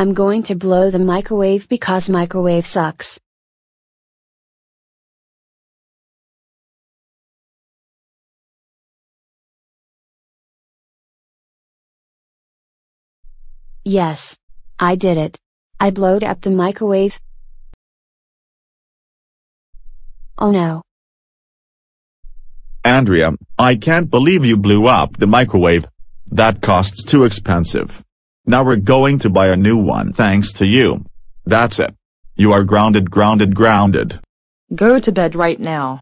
I'm going to blow the microwave because microwave sucks. Yes. I did it. I blowed up the microwave. Oh no. Andrea, I can't believe you blew up the microwave. That costs too expensive. Now we're going to buy a new one thanks to you. That's it. You are grounded. Go to bed right now.